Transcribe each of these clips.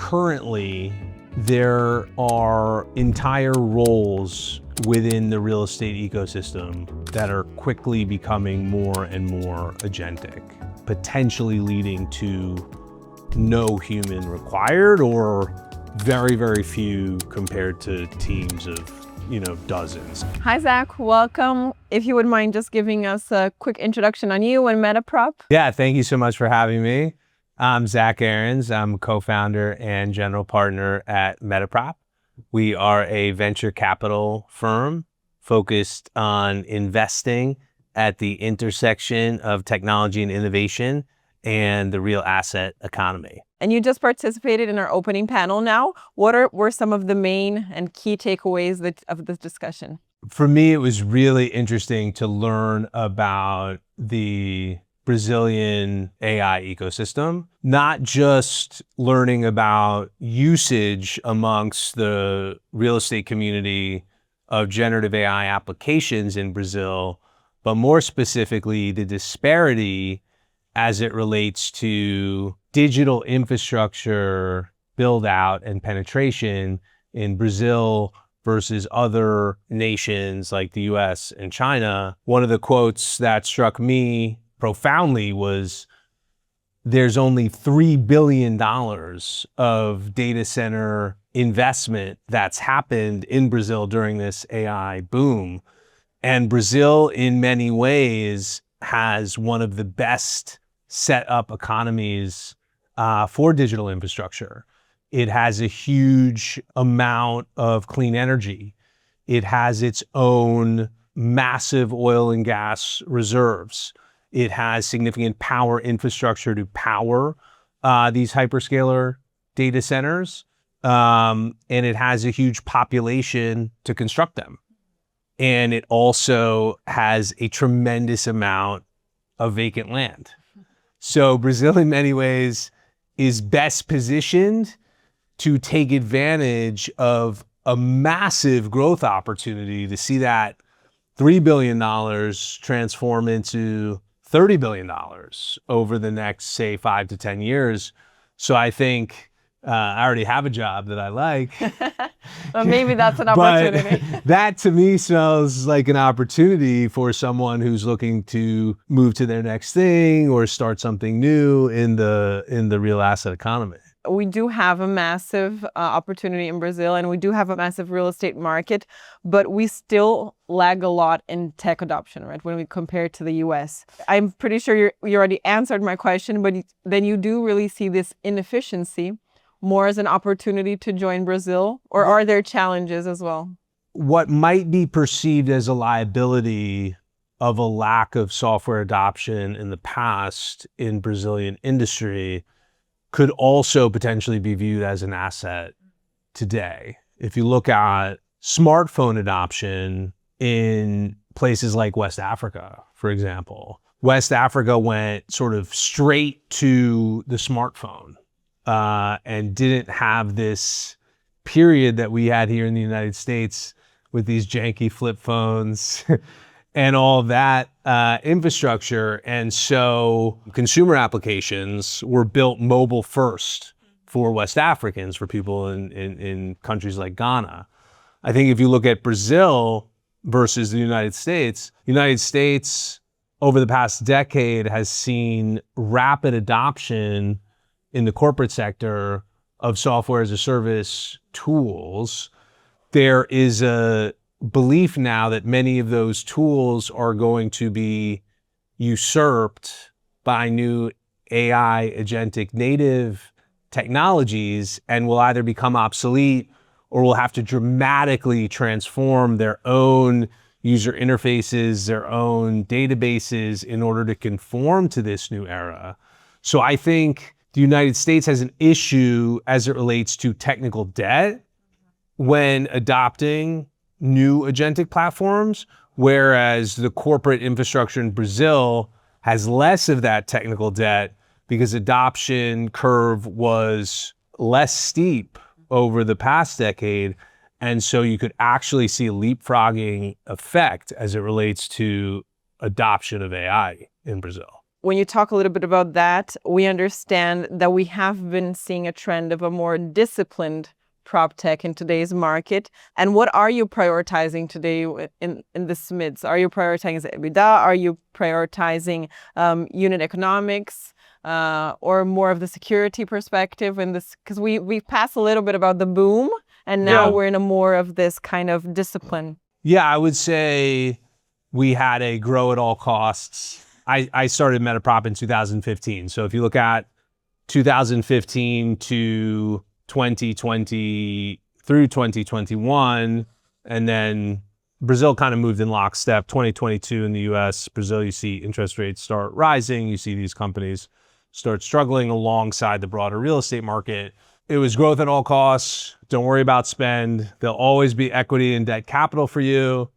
currently there are entire roles within the real estate ecosystem that are quickly becoming more and more agentic, potentially leading to no human required or very, very few compared to teams of, dozens. Hi, Zach. Welcome. If you would mind just giving us a quick introduction on you and MetaProp. Yeah, thank you so much for having me. I'm Zach Aarons. I'm co-founder and general partner at MetaProp. We are a venture capital firm focused on investing at the intersection of technology and innovation and the real asset economy. And you just participated in our opening panel now. What were some of the main and key takeaways of this discussion? For me, it was really interesting to learn about the Brazilian AI ecosystem, not just learning about usage amongst the real estate community of generative AI applications in Brazil, but more specifically, the disparity as it relates to digital infrastructure build out and penetration in Brazil versus other nations like the US and China. One of the quotes that struck me profoundly was, there's only $3 billion of data center investment that's happened in Brazil during this AI boom. And Brazil, in many ways, has one of the best set up economies for digital infrastructure. It has a huge amount of clean energy. It has its own massive oil and gas reserves. It has significant power infrastructure to power these hyperscaler data centers. And it has a huge population to construct them. And it also has a tremendous amount of vacant land. So Brazil, in many ways, is best positioned to take advantage of a massive growth opportunity to see that $3 billion transform into $30 billion over the next, say, 5 to 10 years. So I think I already have a job that I like. Well, maybe that's an opportunity. But that to me smells like an opportunity for someone who's looking to move to their next thing or start something new in the real asset economy. We do have a massive opportunity in Brazil, and we do have a massive real estate market, but we still lag a lot in tech adoption, right? When we compare to the US. I'm pretty sure you already answered my question, but then you do really see this inefficiency more as an opportunity to join Brazil, or are there challenges as well? What might be perceived as a liability of a lack of software adoption in the past in Brazilian industry could also potentially be viewed as an asset today. If you look at smartphone adoption in places like West Africa, for example, West Africa went sort of straight to the smartphone and didn't have this period that we had here in the United States with these janky flip phones and all of that infrastructure. And so consumer applications were built mobile first for West Africans, for people in countries like Ghana. I think if you look at Brazil versus the United States over the past decade has seen rapid adoption in the corporate sector of software as a service tools. There is a belief now that many of those tools are going to be usurped by new AI agentic native technologies and will either become obsolete or will have to dramatically transform their own user interfaces, their own databases in order to conform to this new era. So I think the United States has an issue as it relates to technical debt when adopting new agentic platforms, whereas the corporate infrastructure in Brazil has less of that technical debt because adoption curve was less steep over the past decade. And so you could actually see a leapfrogging effect as it relates to adoption of AI in Brazil. when you talk a little bit about that, we understand that we have been seeing a trend of a more disciplined PropTech in today's market. And what are you prioritizing today in this midst? Are you prioritizing EBITDA? Are you prioritizing unit economics? Or more of the security perspective in this? Because we've passed a little bit about the boom, and now we're in a more of this kind of discipline. Yeah, I would say we had a grow at all costs. I started MetaProp in 2015. So if you look at 2015 to 2020 through 2021, and then Brazil kind of moved in lockstep. 2022 in the US, Brazil, you see interest rates start rising. You see these companies start struggling alongside the broader real estate market. It was growth at all costs. Don't worry about spend. There'll always be equity and debt capital for you.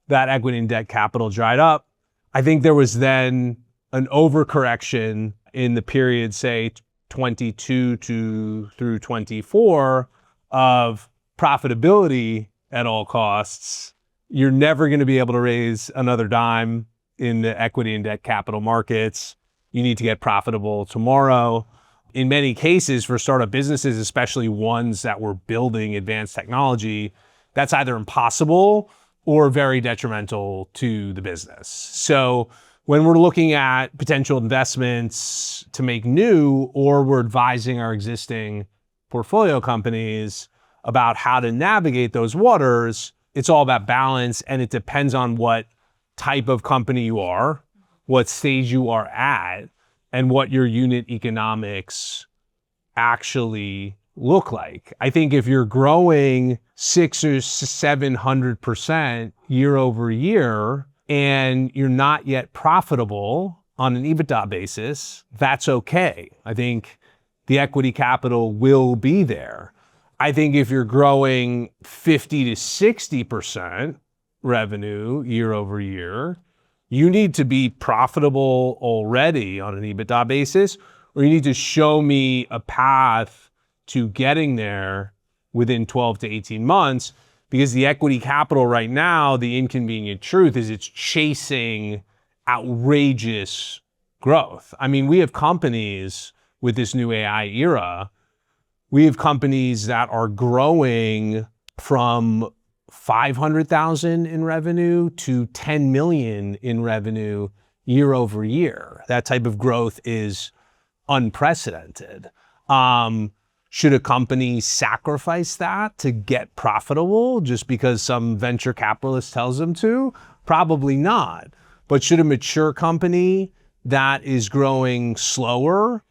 That equity and debt capital dried up. I think there was then an overcorrection in the period, say, 22 through 24 of profitability at all costs. You're never going to be able to raise another dime in the equity and debt capital markets. You need to get profitable tomorrow. In many cases, for startup businesses, especially ones that were building advanced technology, that's either impossible or very detrimental to the business. So when we're looking at potential investments to make new, or we're advising our existing portfolio companies about how to navigate those waters, it's all about balance, and it depends on what type of company you are, what stage you are at, and what your unit economics actually look like. I think if you're growing 600 or 700% year over year and you're not yet profitable on an EBITDA basis, that's okay. I think the equity capital will be there. I think if you're growing 50 to 60% revenue year over year, you need to be profitable already on an EBITDA basis, or you need to show me a path to getting there within 12 to 18 months, because the equity capital right now, the inconvenient truth is it's chasing outrageous growth. I mean, we have companies with this new AI era, we have companies that are growing from 500,000 in revenue to 10 million in revenue year over year. That type of growth is unprecedented. Should a company sacrifice that to get profitable just because some venture capitalist tells them to? Probably not. But should a mature company that is growing slower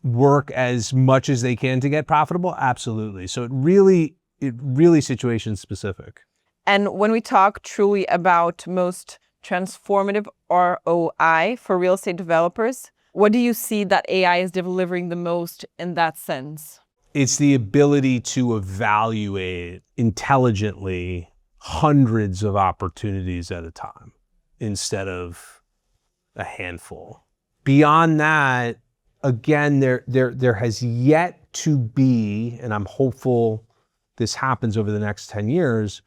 work as much as they can to get profitable? Absolutely. So it really situation specific. And when we talk truly about most transformative ROI for real estate developers, what do you see that AI is delivering the most in that sense? It's the ability to evaluate intelligently hundreds of opportunities at a time instead of a handful. Beyond that, again, there has yet to be, and I'm hopeful this happens over the next 10 years,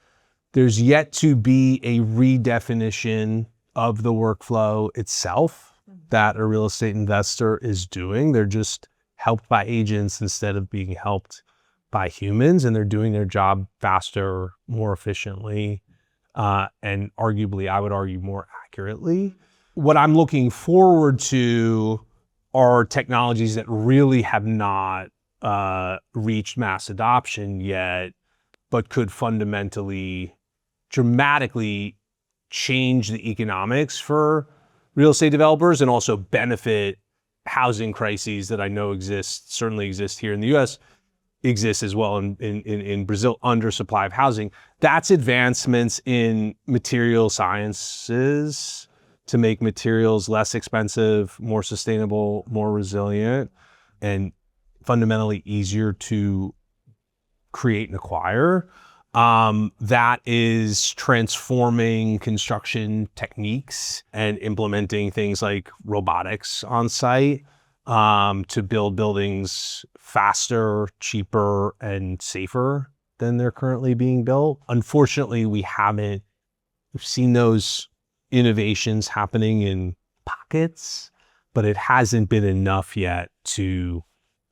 there's yet to be a redefinition of the workflow itself that a real estate investor is doing. They're just helped by agents instead of being helped by humans, and they're doing their job faster, more efficiently, and arguably, I would argue, more accurately. What I'm looking forward to are technologies that really have not reached mass adoption yet, but could fundamentally, dramatically change the economics for real estate developers and also benefit housing crises that I know certainly exist here in the US, exist as well in Brazil, undersupply of housing. That's advancements in material sciences to make materials less expensive, more sustainable, more resilient, and fundamentally easier to create and acquire. That is transforming construction techniques and implementing things like robotics on site to build buildings faster, cheaper, and safer than they're currently being built. Unfortunately, we've seen those innovations happening in pockets, but it hasn't been enough yet to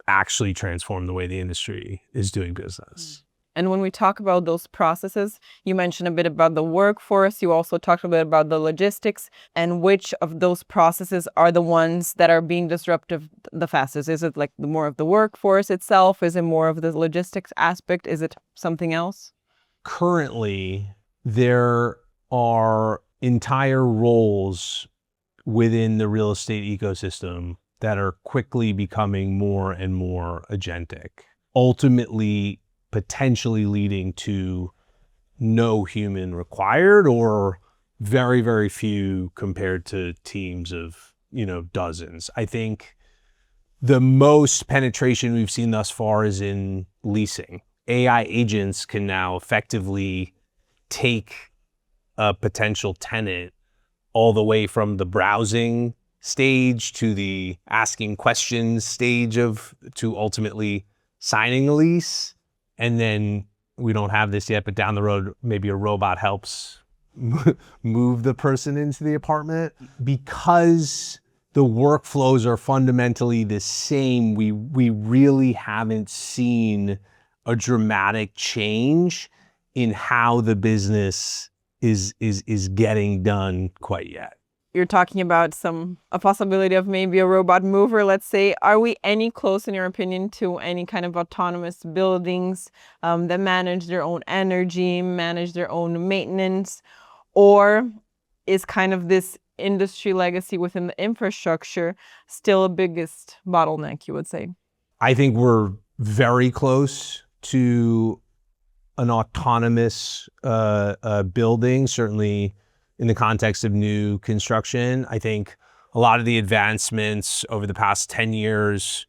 actually transform the way the industry is doing business. And when we talk about those processes, you mentioned a bit about the workforce. You also talked a bit about the logistics, and which of those processes are the ones that are being disruptive the fastest? Is it like more of the workforce itself? Is it more of the logistics aspect? Is it something else? Currently, there are entire roles within the real estate ecosystem that are quickly becoming more and more agentic, ultimately potentially leading to no human required, or very, very few compared to teams of, dozens. I think the most penetration we've seen thus far is in leasing. AI agents can now effectively take a potential tenant all the way from the browsing stage to the asking questions stage to ultimately signing a lease. And then we don't have this yet, but down the road, maybe a robot helps move the person into the apartment. Because the workflows are fundamentally the same, we really haven't seen a dramatic change in how the business is getting done quite yet. You're talking about a possibility of maybe a robot mover, let's say. Are we any close, in your opinion, to any kind of autonomous buildings that manage their own energy, manage their own maintenance? Or is kind of this industry legacy within the infrastructure still a biggest bottleneck, you would say? I think we're very close to an autonomous building, certainly in the context of new construction. I think a lot of the advancements over the past 10 years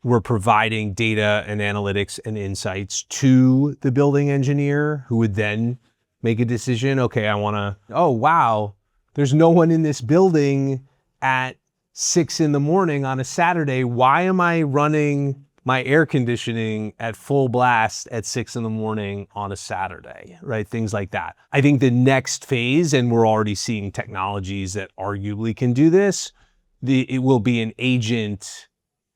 were providing data and analytics and insights to the building engineer, who would then make a decision. Okay, oh, wow, there's no one in this building at 6 a.m. on a Saturday. Why am I running my air conditioning at full blast at 6 a.m. on a Saturday, right? Things like that. I think the next phase, and we're already seeing technologies that arguably can do this, it will be an agent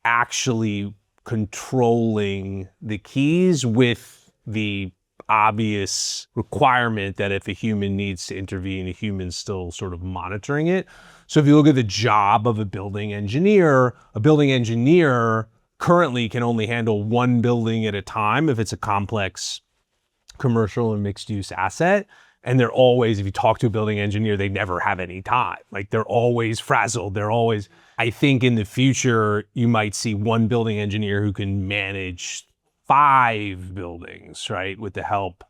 actually controlling the keys, with the obvious requirement that if a human needs to intervene, a human's still sort of monitoring it. So if you look at the job of a building engineer currently can only handle one building at a time if it's a complex commercial and mixed use asset. And they're always, if you talk to a building engineer, they never have any time. Like, they're always frazzled. I think in the future, you might see one building engineer who can manage 5 buildings, right, with the help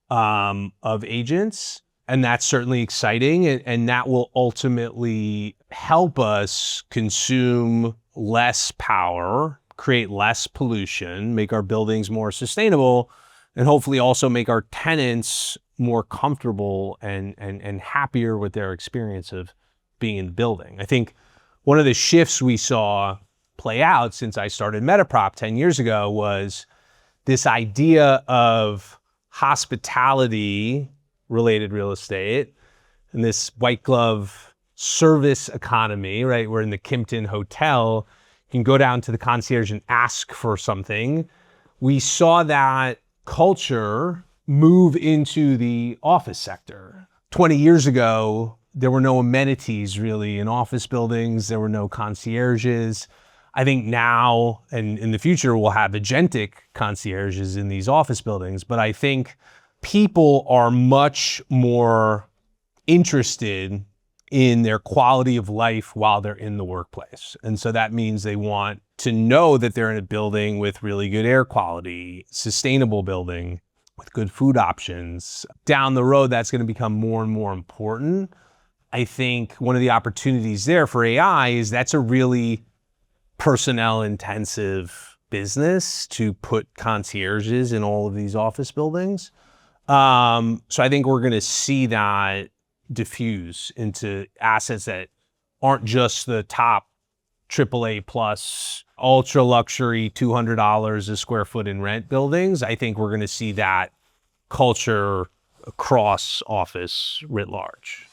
of agents. And that's certainly exciting. And that will ultimately help us consume less power, create less pollution, make our buildings more sustainable, and hopefully also make our tenants more comfortable and happier with their experience of being in the building. I think one of the shifts we saw play out since I started MetaProp 10 years ago was this idea of hospitality related real estate and this white glove service economy, right? We're in the Kimpton Hotel. You can go down to the concierge and ask for something. We saw that culture move into the office sector. 20 years ago, there were no amenities really in office buildings. There were no concierges. I think now and in the future, we'll have agentic concierges in these office buildings. But I think people are much more interested in their quality of life while they're in the workplace. And so that means they want to know that they're in a building with really good air quality, sustainable building with good food options. Down the road, that's going to become more and more important. I think one of the opportunities there for AI is that's a really personnel intensive business to put concierges in all of these office buildings. So I think we're going to see that diffuse into assets that aren't just the top AAA plus ultra luxury $200 a square foot in rent buildings. I think we're going to see that culture across office writ large.